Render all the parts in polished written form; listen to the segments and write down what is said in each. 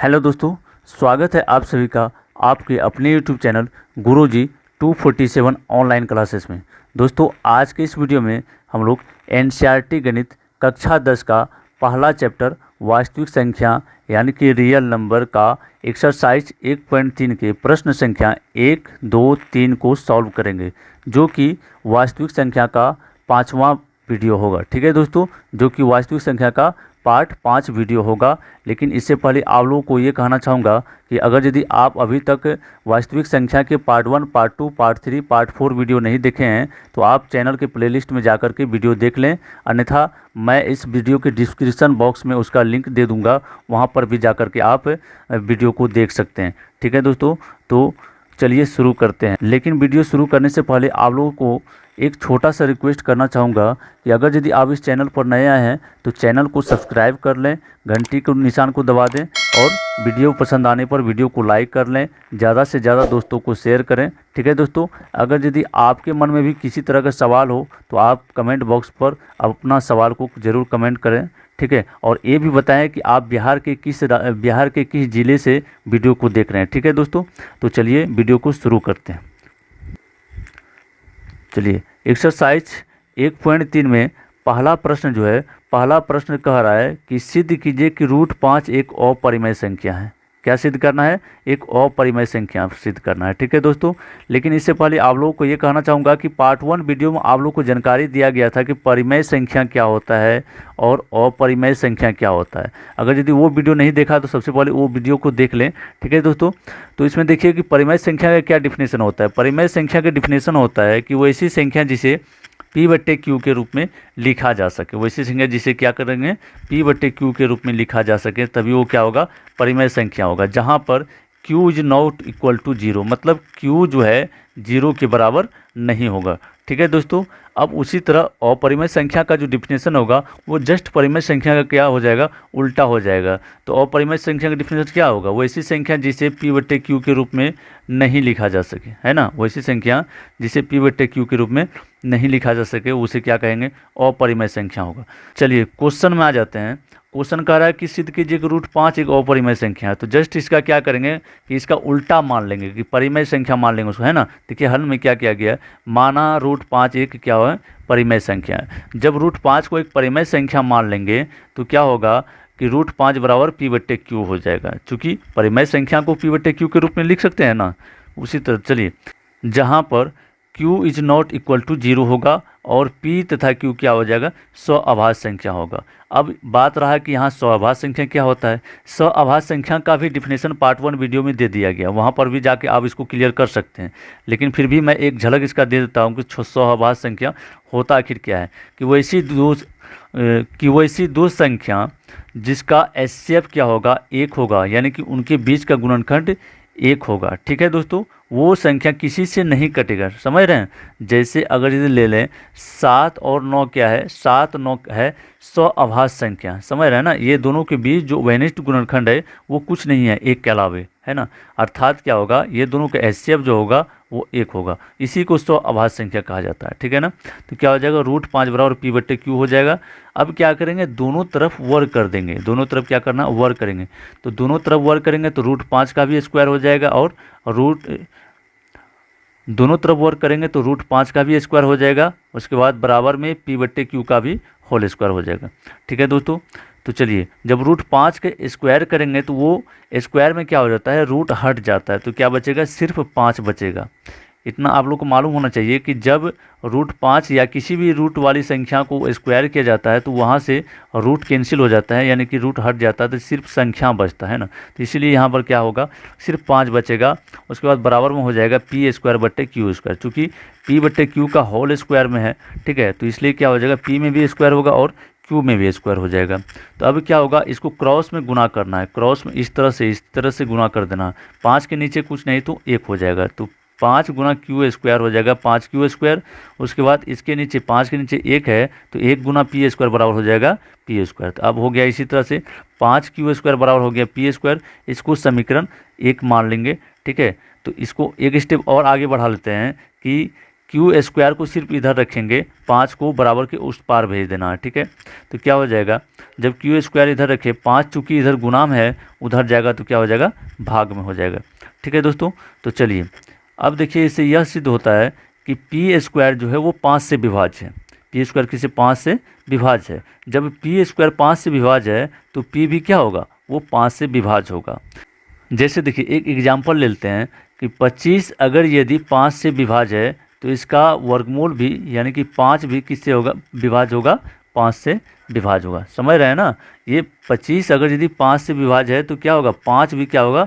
Hello दोस्तों, स्वागत है आप सभी का आपके अपने यूट्यूब चैनल गुरुजी 247 ऑनलाइन क्लासेस में। दोस्तों, आज के इस वीडियो में हम लोग एनसीईआरटी गणित कक्षा 10 का पहला चैप्टर वास्तविक संख्या यानी कि रियल नंबर का एक्सरसाइज 1.3 के प्रश्न संख्या 1, 2, 3 को सॉल्व करेंगे, जो कि वास्तविक संख्या का 5वां वीडियो होगा। ठीक है दोस्तों, जो कि वास्तविक संख्या का पार्ट 5 वीडियो होगा। लेकिन इससे पहले आप लोगों को ये कहना चाहूँगा कि अगर यदि आप अभी तक वास्तविक संख्या के part 1, part 2, part 3, part 4 video नहीं देखे हैं तो आप चैनल के प्लेलिस्ट में जाकर के वीडियो देख लें। अन्यथा मैं इस वीडियो के डिस्क्रिप्शन बॉक्स में उसका लिंक दे दूँगा, वहाँ पर भी जाकर के आप वीडियो को देख सकते हैं। ठीक है दोस्तों, तो चलिए शुरू करते हैं। लेकिन वीडियो शुरू करने से पहले आप लोगों को एक छोटा सा रिक्वेस्ट करना चाहूँगा कि अगर यदि आप इस चैनल पर नए आए हैं तो चैनल को सब्सक्राइब कर लें, घंटी के निशान को दबा दें और वीडियो पसंद आने पर वीडियो को लाइक कर लें, ज़्यादा से ज़्यादा दोस्तों को शेयर करें। ठीक है दोस्तों, अगर यदि आपके मन में भी किसी तरह का सवाल हो तो आप कमेंट बॉक्स पर अपना सवाल को ज़रूर कमेंट करें। ठीक है, और ये भी बताएं कि आप बिहार के किस ज़िले से वीडियो को देख रहे हैं। ठीक है दोस्तों, तो चलिए वीडियो को शुरू करते हैं। चलिए, एक्सरसाइज 1.3 में पहला प्रश्न कह रहा है कि सिद्ध कीजिए कि √5 एक अपरिमेय संख्या है। क्या सिद्ध करना है? एक अपरिमेय संख्या सिद्ध करना है। ठीक है दोस्तों, लेकिन इससे पहले आप लोगों को ये कहना चाहूँगा कि पार्ट 1 वीडियो में आप लोगों को जानकारी दिया गया था कि परिमेय संख्या क्या होता है और अपरिमेय संख्या क्या होता है। अगर यदि वो वीडियो नहीं देखा तो सबसे पहले वो वीडियो को देख लें। ठीक है दोस्तों, तो इसमें देखिए कि परिमेय संख्या का क्या डिफिनेशन होता है। परिमेय संख्या का डिफिनेशन होता है कि वो ऐसी संख्या जिसे P/Q के रूप में लिखा जा सके। वैसी संख्या जिसे क्या करेंगे, P/Q के रूप में लिखा जा सके, तभी वो क्या होगा, परिमेय संख्या होगा। जहाँ पर Q is not equal to 0, मतलब Q जो है 0 के बराबर नहीं होगा। ठीक है दोस्तों, अब उसी तरह अपरिमेय संख्या का जो डिफिनेशन होगा वो जस्ट परिमेय संख्या का क्या हो जाएगा, उल्टा हो जाएगा। तो अपरिमेय संख्या का डिफिनेशन क्या होगा, वैसी संख्या जिसे P/Q के रूप में नहीं लिखा जा सके, है ना। वैसी संख्या जिसे P/Q के रूप में नहीं लिखा जा सके उसे क्या कहेंगे, अपरिमेय संख्या होगा। चलिए क्वेश्चन में आ जाते हैं। क्वेश्चन कह रहा है कि सिद्ध कीजिए कि √5 एक अपरिमेय संख्या है। तो जस्ट इसका क्या करेंगे कि इसका उल्टा मान लेंगे कि परिमेय संख्या मान लेंगे उसको, है ना। देखिए हल में क्या किया गया है, माना √5 एक क्या है, परिमेय संख्या है। जब √5 को एक परिमेय संख्या मान लेंगे तो क्या होगा कि √5 बराबर P/Q हो जाएगा। चूँकि परिमेय संख्या को P/Q के रूप में लिख सकते हैं ना। उसी तरह चलिए, जहाँ पर Q is not equal to 0 होगा और P तथा Q क्या हो जाएगा, स्वअभाज्य संख्या होगा। अब बात रहा कि यहाँ स्वअभाज्य संख्या क्या होता है। स्वअभाज्य संख्या का भी डिफिनेशन पार्ट 1 वीडियो में दे दिया गया, वहाँ पर भी जाके आप इसको क्लियर कर सकते हैं। लेकिन फिर भी मैं एक झलक इसका दे देता हूँ कि स्वअभाज्य संख्या होता आखिर क्या है। कि वैसी दो संख्या जिसका HCF क्या होगा, 1 होगा, यानी कि उनके बीच का गुणनखंड 1 होगा। ठीक है दोस्तों, वो संख्या किसी से नहीं कटेगा, समझ रहे हैं। जैसे अगर यदि ले लें 7 और 9 क्या है, 7, 9 है स्वअभाज्य संख्या, समझ रहे हैं ना। ये दोनों के बीच जो वैनिष्ठ गुणनखंड है वो कुछ नहीं है 1 के अलावे, है ना। अर्थात क्या होगा, ये दोनों का HCF जो होगा वो 1 होगा। इसी को स्वअभाज्य संख्या कहा जाता है। ठीक है ना। तो क्या हो जाएगा, √5 बराबर P/Q हो जाएगा। अब क्या करेंगे, दोनों तरफ वर्ग कर देंगे। दोनों तरफ क्या करना, वर्ग करेंगे। तो दोनों तरफ वर्ग करेंगे तो √5 का भी स्क्वायर हो जाएगा और दोनों तरफ वर्ग करेंगे तो √5 का भी स्क्वायर हो जाएगा। उसके बाद बराबर में P/Q का भी होल स्क्वायर हो जाएगा। ठीक है दोस्तों, तो चलिए जब √5 के स्क्वायर करेंगे तो वो स्क्वायर में क्या हो जाता है, रूट हट जाता है, तो क्या बचेगा, सिर्फ 5 बचेगा। इतना आप लोग को मालूम होना चाहिए कि जब √5 या किसी भी रूट वाली संख्या को स्क्वायर किया जाता है तो वहाँ से रूट कैंसिल हो जाता है, यानी कि रूट हट जाता है, तो सिर्फ संख्या बचता है ना। तो इसीलिए यहाँ पर क्या होगा, सिर्फ 5 बचेगा। उसके बाद बराबर में हो जाएगा P²/Q², चूँकि P/Q का होल स्क्वायर में है। ठीक है, तो इसलिए क्या हो जाएगा, P में भी स्क्वायर होगा और Q में भी स्क्वायर हो जाएगा। तो अब क्या होगा, इसको क्रॉस में गुना करना है। क्रॉस में इस तरह से गुना कर देना। 5 के नीचे कुछ नहीं तो 1 हो जाएगा। तो 5 गुना Q² हो जाएगा, 5Q²। उसके बाद इसके नीचे 5 के नीचे 1 है तो 1 गुना P² बराबर हो जाएगा P²। तो अब हो गया इसी तरह से 5Q² बराबर हो गया P²। इसको समीकरण 1 मान लेंगे। ठीक है, तो इसको एक स्टेप और आगे बढ़ा लेते हैं कि क्यू स्क्वायर को सिर्फ इधर रखेंगे, 5 को बराबर के उस पार भेज देना है, ठीक है। तो क्या हो जाएगा, जब क्यू स्क्वायर इधर रखे, 5 चूँकि इधर गुणाम है उधर जाएगा तो क्या हो जाएगा, भाग में हो जाएगा, ठीक है दोस्तों। तो चलिए अब देखिए इससे यह सिद्ध होता है कि पी स्क्वायर जो है वो 5 से विभाज्य है। पी स्क्वायर किसी 5 से विभाज्य है। जब पी स्क्वायर 5 से विभाज्य है तो पी भी क्या होगा, वो 5 से विभाज्य होगा। जैसे देखिए एक एग्जाम्पल लेते हैं कि 25 अगर यदि 5 से विभाज्य है तो इसका वर्गमूल भी यानी कि 5 भी किससे होगा, विभाज्य होगा, 5 से विभाज्य होगा। समझ रहे हैं ना, ये 25 अगर यदि 5 से विभाज्य है तो क्या होगा, 5 भी क्या होगा,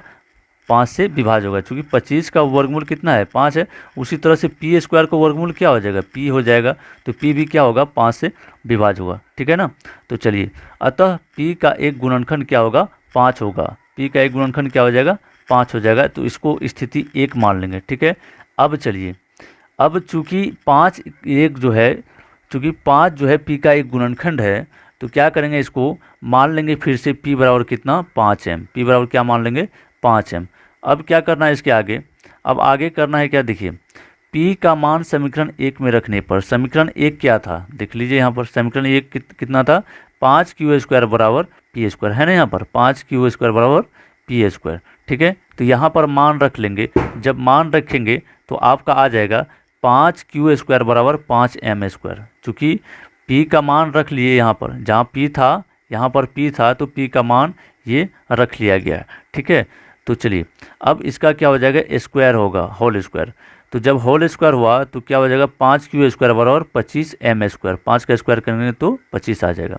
5 से विभाज्य होगा। क्योंकि 25 का वर्गमूल कितना है, 5 है। उसी तरह से पी स्क्वायर का वर्गमूल क्या हो जाएगा, पी हो जाएगा। तो पी भी क्या होगा, 5 से विभाज्य होगा, ठीक है ना। तो चलिए अतः पी का एक गुणनखंड क्या होगा, 5 होगा। पी का एक गुणनखंड क्या हो जाएगा, 5 हो जाएगा। तो इसको स्थिति 1 मान लेंगे, ठीक है। अब चलिए, अब चूँकि 5 एक जो है, चूँकि 5 जो है पी का एक गुणनखंड है तो क्या करेंगे, इसको मान लेंगे फिर से पी बराबर कितना, 5m। पी बराबर क्या मान लेंगे, 5m। अब क्या करना है इसके आगे, अब आगे करना है क्या, देखिए p का मान समीकरण 1 में रखने पर, समीकरण 1 क्या था, देख लीजिए यहाँ पर समीकरण 1 कितना था, 5q स्क्वायर बराबर पी स्क्वायर, है ना। यहाँ पर 5q स्क्वायर बराबर पी स्क्वायर, ठीक है। तो यहाँ पर मान रख लेंगे। जब मान रखेंगे तो आपका आ जाएगा 5q स्क्वायर बराबर 5m स्क्वायर। चूँकि p का मान रख लिए यहाँ पर, जहाँ p था यहाँ पर p था तो p का मान ये रख लिया गया, ठीक है। तो चलिए अब इसका क्या हो जाएगा, स्क्वायर होगा, होल स्क्वायर। तो जब होल स्क्वायर हुआ तो क्या हो जाएगा, 5q स्क्वायर बराबर 25m स्क्वायर। 5 का स्क्वायर करेंगे तो 25 आ जाएगा।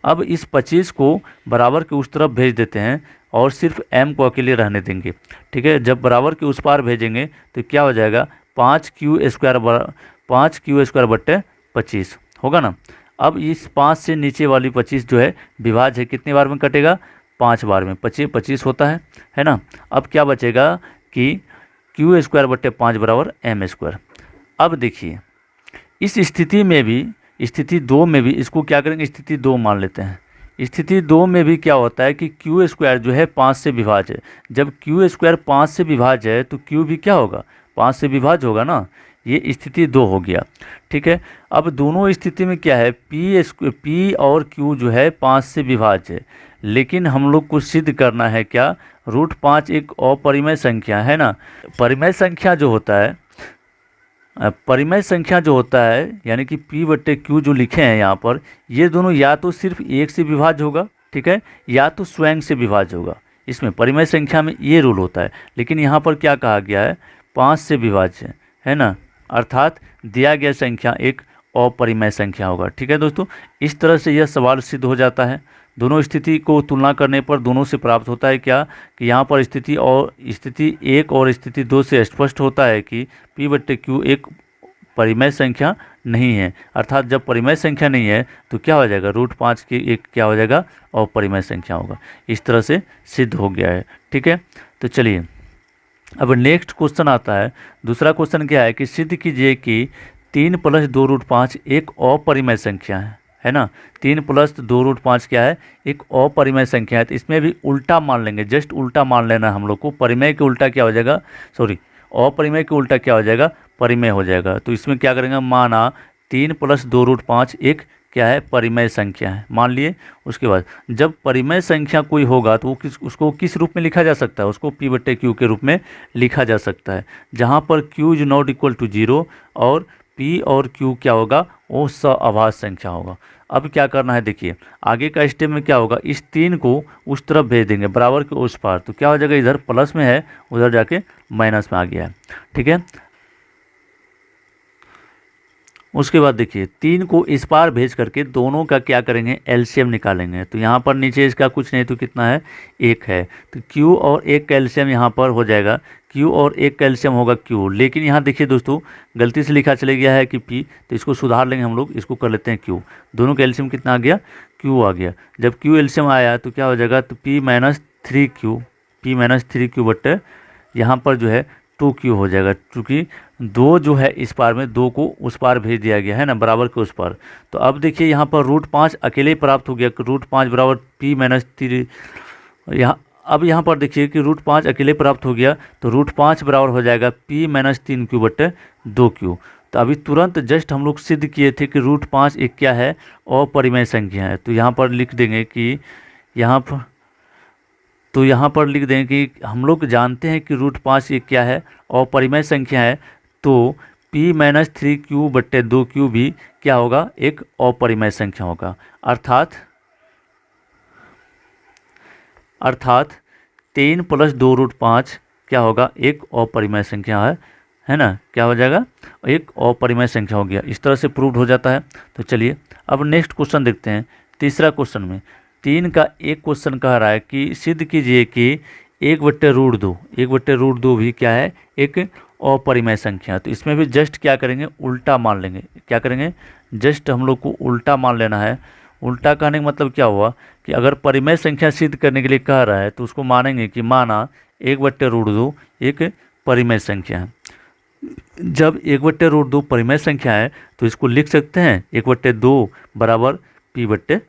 अब इस 25 को बराबर के उस तरफ भेज देते हैं और सिर्फ m को अकेले रहने देंगे, ठीक है। जब बराबर के उस पार भेजेंगे तो क्या हो जाएगा, 5q स्क्वायर बट्टे 25 होगा ना। अब इस 5 से नीचे वाली 25 जो है विभाज्य है, कितने बार में कटेगा, 5 बार में। 25 होता है ना। अब क्या बचेगा कि q स्क्वायर बट्टे 5 बराबर m स्क्वायर। अब देखिए इस स्थिति में भी, स्थिति 2 में भी इसको क्या करेंगे, स्थिति 2 मान लेते हैं। स्थिति 2 में भी क्या होता है कि q स्क्वायर जो है 5 से विभाज्य है। जब q स्क्वायर 5 से विभाज्य है तो q भी क्या होगा, 5 से विभाज्य होगा ना। ये स्थिति 2 हो गया, ठीक है। अब दोनों स्थिति में क्या है, p और q जो है 5 से विभाज्य है, लेकिन हम लोग को सिद्ध करना है क्या, √5 एक अपरिमेय संख्या है ना। परिमेय संख्या जो होता है, परिमेय संख्या जो होता है यानी कि p बट्टे q जो लिखे हैं यहाँ पर, ये दोनों या तो सिर्फ 1 से विभाज्य होगा, ठीक है, या तो स्वयं से विभाज्य होगा। इसमें परिमेय संख्या में ये रूल होता है। लेकिन यहाँ पर क्या कहा गया है, 5 से विभाज्य है ना, अर्थात दिया गया संख्या एक अपरिमेय संख्या होगा, ठीक है दोस्तों। इस तरह से यह सवाल सिद्ध हो जाता है। दोनों स्थिति को तुलना करने पर दोनों से प्राप्त होता है क्या, कि यहाँ पर स्थिति 1 और स्थिति 2 से स्पष्ट होता है कि p बट्टे q एक परिमेय संख्या नहीं है। अर्थात जब परिमेय संख्या नहीं है तो क्या हो जाएगा, √5 की एक क्या हो जाएगा, अपरिमेय संख्या होगा। इस तरह से सिद्ध हो गया है, ठीक है। तो चलिए अब नेक्स्ट क्वेश्चन आता है। दूसरा क्वेश्चन क्या है कि सिद्ध कीजिए कि 3 + 2√5 एक अपरिमेय संख्या है ना। 3 + 2√5 क्या है, एक अपरिमेय संख्या है। तो इसमें भी उल्टा मान लेंगे, जस्ट उल्टा मान लेना है हम लोग को। परिमेय के उल्टा क्या हो जाएगा, अपरिमेय के उल्टा क्या हो जाएगा, परिमेय हो जाएगा। तो इसमें क्या करेंगे, माना 3 + 2√5 एक क्या है, परिमेय संख्या है, मान लिए। उसके बाद जब परिमेय संख्या कोई होगा तो उसको किस रूप में लिखा जा सकता है, उसको p बट्टे q के रूप में लिखा जा सकता है, जहाँ पर q is not equal to 0 और p और q क्या होगा, वो सअभाज्य संख्या होगा। अब क्या करना है, देखिए आगे का स्टेप में क्या होगा, इस 3 को उस तरफ भेज देंगे बराबर के उस पार। तो क्या हो जाएगा, इधर प्लस में है उधर जाके माइनस में आ गया है, ठीक है। उसके बाद देखिए 3 को इस पार भेज करके दोनों का क्या करेंगे, एलसीएम निकालेंगे। तो यहाँ पर नीचे इसका कुछ नहीं तो कितना है, 1 है। तो q और 1 का एलसीएम यहाँ पर हो जाएगा, q और 1 का एलसीएम होगा q। लेकिन यहाँ देखिए दोस्तों गलती से लिखा चले गया है कि p, तो इसको सुधार लेंगे हम लोग, इसको कर लेते हैं q। दोनों का एलसीएम कितना आ गया, q आ गया। जब q एलसीएम आया तो क्या हो जाएगा, तो p - 3q बट्टे यहाँ पर जो है 2q हो जाएगा। चूँकि 2 जो है इस पार में, 2 को उस पार भेज दिया गया है ना, बराबर के उस पार। तो अब देखिए यहाँ पर √5 अकेले प्राप्त हो गया, √5 बराबर p - 3। यहाँ पर देखिए कि √5 अकेले प्राप्त हो गया, तो √5 बराबर हो जाएगा p - 3q बट्टे 2q। तो अभी तुरंत जस्ट हम लोग सिद्ध किए थे कि रूट 5 एक क्या है, अपरिमेय संख्या है। तो यहाँ पर लिख देंगे कि यहाँ पर तो यहाँ पर लिख दें कि हम लोग जानते हैं कि रूट 5 एक क्या है, अपरिमेय संख्या है। तो p-3q/2q भी क्या होगा, एक अपरिमेय संख्या होगा। अर्थात 3 + 2 रूट 5 क्या होगा, एक अपरिमेय संख्या है ना, क्या हो जाएगा, एक अपरिमेय संख्या हो गया। इस तरह से प्रूव हो जाता है। तो चलिए अब नेक्स्ट क्वेश्चन देखते हैं। तीसरा क्वेश्चन में 3 का एक क्वेश्चन कह रहा है कि सिद्ध कीजिए कि 1/√2 भी क्या है, एक अपरिमेय संख्या। तो इसमें भी जस्ट क्या करेंगे, उल्टा मान लेंगे। क्या करेंगे, जस्ट हम लोग को उल्टा मान लेना है। उल्टा कहने का मतलब क्या हुआ कि अगर परिमेय संख्या सिद्ध करने के लिए कह रहा है तो उसको मानेंगे कि माना 1/√2 एक परिमेय संख्या है। जब 1/√2 परिमेय संख्या है तो इसको लिख सकते हैं 1/2 बराबर p/q,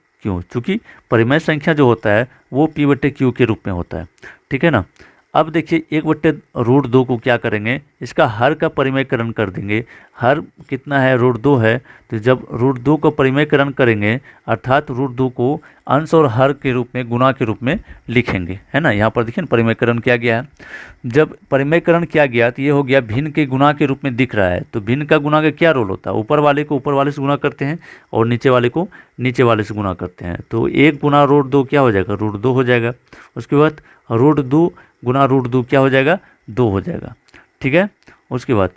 चूँकि परिमेय संख्या जो होता है वो p/q के रूप में होता है। ठीक है ना। अब देखिए 1/√2 को क्या करेंगे, इसका हर का परिमेयकरण कर देंगे। हर कितना है, √2 है। तो जब √2 का परिमेयकरण करेंगे अर्थात √2 को अंश और हर के रूप में, गुणा के रूप में लिखेंगे, है ना। यहाँ पर देखिए परिमेयकरण किया गया है। जब परिमेयकरण किया गया तो ये हो गया भिन्न के गुणा के रूप में दिख रहा है। तो भिन्न का गुणा का क्या रोल होता है, ऊपर वाले को ऊपर वाले से गुणा करते हैं और नीचे वाले को नीचे वाले से गुणा करते हैं। तो 1 × √2 क्या हो जाएगा, √2 हो जाएगा। उसके बाद √2 × √2 क्या हो जाएगा, 2 हो जाएगा। ठीक है। उसके बाद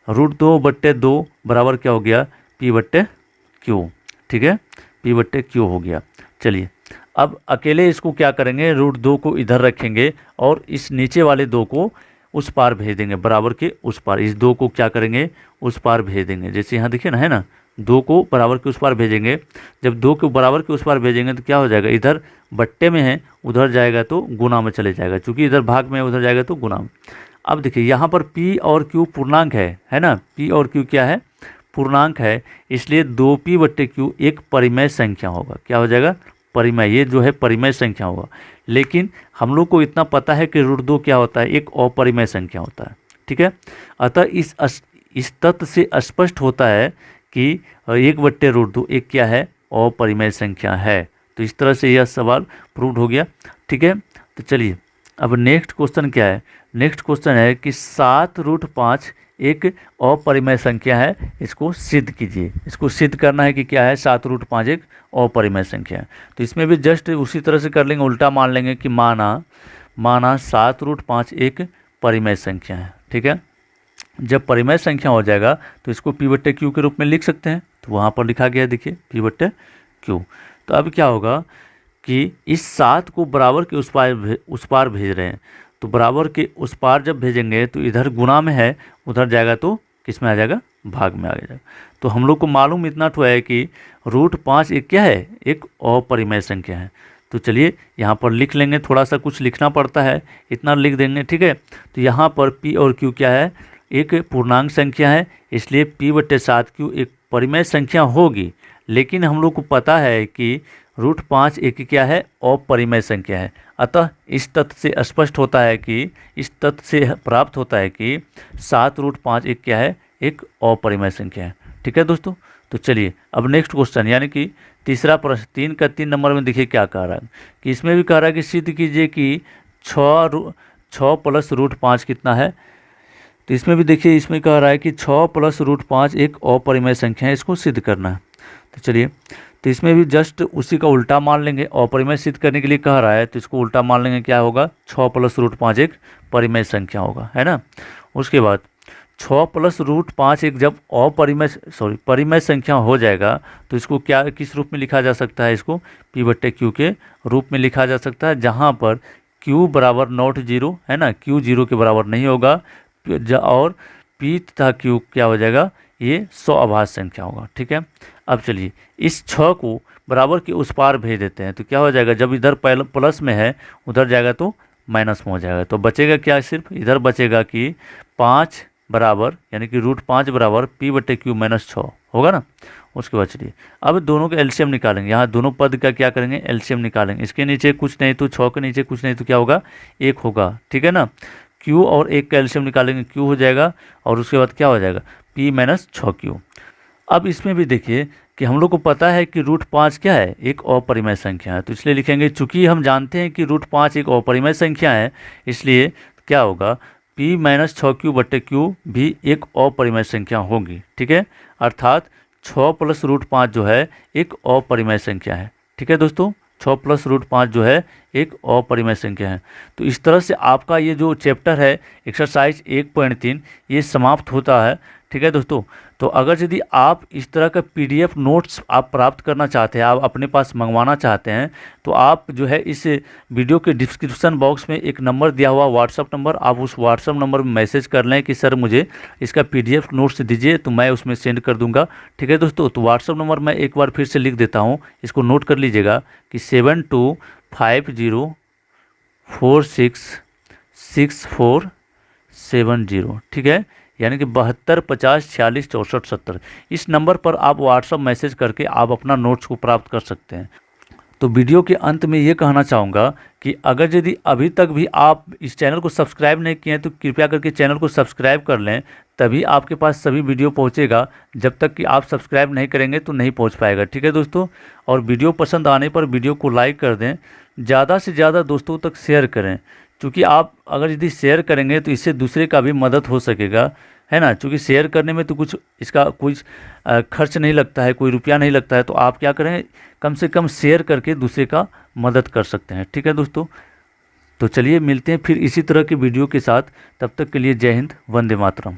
√2/2 बराबर क्या हो गया, p/q। ठीक है, p/q हो गया। चलिए अब अकेले इसको क्या करेंगे, √2 को इधर रखेंगे और इस नीचे वाले 2 को उस पार भेज देंगे, बराबर के उस पार। इस 2 को क्या करेंगे, उस पार भेज देंगे। जैसे यहाँ देखिए ना, है ना, 2 को बराबर के उस पार भेजेंगे। जब 2 को बराबर के उस पार भेजेंगे तो क्या हो जाएगा, इधर बट्टे में है, उधर जाएगा तो गुना में चले जाएगा। चूंकि इधर भाग में है, उधर जाएगा तो गुना में। अब देखिए यहाँ पर p और q पूर्णांक है ना। p और q क्या है, पूर्णांक है। इसलिए 2p/q एक परिमेय संख्या होगा। क्या हो जाएगा, परिमेय। ये जो है परिमेय संख्या होगा। लेकिन हम लोग को इतना पता है कि √2 क्या होता है, एक अपरिमेय संख्या होता है। ठीक है। अतः इस तथ्य से स्पष्ट होता है कि 1/√2 एक क्या है, अपरिमेय संख्या है। तो इस तरह से यह सवाल प्रूव हो गया। ठीक है। तो चलिए अब नेक्स्ट क्वेश्चन क्या है। नेक्स्ट क्वेश्चन है कि 7√5 एक अपरिमेय संख्या है, इसको सिद्ध कीजिए। इसको सिद्ध करना है कि क्या है, 7√5 एक अपरिमेय संख्या है। तो इसमें भी जस्ट उसी तरह से कर लेंगे, उल्टा मान लेंगे कि माना 7√5 एक परिमेय संख्या है। ठीक है। जब परिमेय संख्या हो जाएगा तो इसको p/q के रूप में लिख सकते हैं। तो वहाँ पर लिखा गया है, देखिए p/q। तो अब क्या होगा कि इस 7 को बराबर के उस पार भेज रहे हैं। तो बराबर के उस पार जब भेजेंगे तो इधर गुणा में है, उधर जाएगा तो किस में आ जाएगा, भाग में आ जाएगा। तो हम लोग को मालूम इतना तो है कि √5 एक क्या है, एक अपरिमेय संख्या है। तो चलिए यहाँ पर लिख लेंगे, थोड़ा सा कुछ लिखना पड़ता है, इतना लिख देंगे। ठीक है। तो यहाँ पर p और q क्या है, एक पूर्णांक संख्या है। इसलिए p/7q एक परिमेय संख्या होगी। लेकिन हम लोग को पता है कि √5 एक क्या है, अपरिमेय संख्या है। अतः इस तथ्य से स्पष्ट होता है कि, इस तथ्य से प्राप्त होता है कि 7√5 एक क्या है, एक अपरिमेय संख्या है। ठीक है दोस्तों। तो चलिए अब नेक्स्ट क्वेश्चन यानी कि तीसरा प्रश्न 3 का 3 नंबर में देखिए क्या कह रहा है कि इसमें भी कह रहा है कि सिद्ध कीजिए कि 6 + √5 कितना है। तो इसमें भी देखिए, इसमें कह रहा है कि 6 + √5 एक अपरिमेय संख्या है, इसको सिद्ध करना है। तो चलिए, तो इसमें भी जस्ट उसी का उल्टा मान लेंगे। अपरिमेय सिद्ध करने के लिए कह रहा है तो इसको उल्टा मान लेंगे, क्या होगा, 6 + √5 एक परिमेय संख्या होगा, है ना। उसके बाद 6 + √5 एक जब परिमेय संख्या हो जाएगा तो इसको क्या, किस रूप में लिखा जा सकता है, इसको p/q के रूप में लिखा जा सकता है। जहाँ पर q बराबर नॉट 0 है ना, q 0 के बराबर नहीं होगा और p तथा q क्या हो जाएगा, ये स्वाभाज्य संख्या होगा। ठीक है। अब चलिए इस 6 को बराबर के उस पार भेज देते हैं। तो क्या हो जाएगा, जब इधर प्लस में है उधर जाएगा तो माइनस में हो जाएगा। तो बचेगा क्या, सिर्फ इधर बचेगा कि 5 बराबर यानी कि √5 बराबर p/q - 6 होगा ना। उसके बाद चलिए अब दोनों का एलसीएम निकालेंगे। यहाँ दोनों पद का क्या करेंगे, एलसीएम निकालेंगे। इसके नीचे कुछ नहीं तो 6 के नीचे कुछ नहीं तो क्या होगा, 1 होगा। ठीक है ना। q और 1 का एलसीएम निकालेंगे, q हो जाएगा और उसके बाद क्या हो जाएगा, P माइनस 6Q। अब इसमें भी देखिए कि हम लोग को पता है कि रूट 5 क्या है, एक अपरिमेय संख्या है, तो इसलिए लिखेंगे चूंकि हम जानते हैं कि रूट 5 एक अपरिमेय संख्या है, इसलिए क्या होगा, P माइनस 6Q बटे Q भी एक अपरिमेय संख्या होगी। ठीक है, अर्थात 6 प्लस रूट 5 जो है एक अपरिमेय संख्या है। ठीक है दोस्तों, 6 प्लस रूट 5 जो है एक अपरिमेय संख्या है। तो इस तरह से आपका ये जो चैप्टर है एक्सरसाइज 1.3 ये समाप्त होता है। ठीक है दोस्तों, तो अगर यदि आप इस तरह का पीडीएफ नोट्स आप प्राप्त करना चाहते हैं, आप अपने पास मंगवाना चाहते हैं, तो आप जो है इस वीडियो के डिस्क्रिप्शन बॉक्स में एक नंबर दिया हुआ व्हाट्सअप नंबर, आप उस व्हाट्सअप नंबर में मैसेज कर लें कि सर मुझे इसका पीडीएफ नोट्स दीजिए, तो मैं उसमें सेंड कर दूंगा। ठीक है दोस्तों, तो व्हाट्सअप नंबर मैं एक बार फिर से लिख देता हूँ, इसको नोट कर लीजिएगा कि 7250466470। ठीक है, यानी कि 7250466470। इस नंबर पर आप व्हाट्सअप मैसेज करके आप अपना नोट्स को प्राप्त कर सकते हैं। तो वीडियो के अंत में ये कहना चाहूँगा कि अगर यदि अभी तक भी आप इस चैनल को सब्सक्राइब नहीं किए हैं तो कृपया करके चैनल को सब्सक्राइब कर लें, तभी आपके पास सभी वीडियो पहुंचेगा। जब तक कि आप सब्सक्राइब नहीं करेंगे तो नहीं पहुंच पाएगा। ठीक है दोस्तों, और वीडियो पसंद आने पर वीडियो को लाइक कर दें, ज़्यादा से ज़्यादा दोस्तों तक शेयर करें, क्योंकि आप अगर यदि शेयर करेंगे तो इससे दूसरे का भी मदद हो सकेगा, है ना। क्योंकि शेयर करने में तो कुछ इसका कुछ खर्च नहीं लगता है, कोई रुपया नहीं लगता है, तो आप क्या करें, कम से कम शेयर करके दूसरे का मदद कर सकते हैं। ठीक है दोस्तों, तो चलिए मिलते हैं फिर इसी तरह की वीडियो के साथ, तब तक के लिए जय हिंद, वंदे मातरम।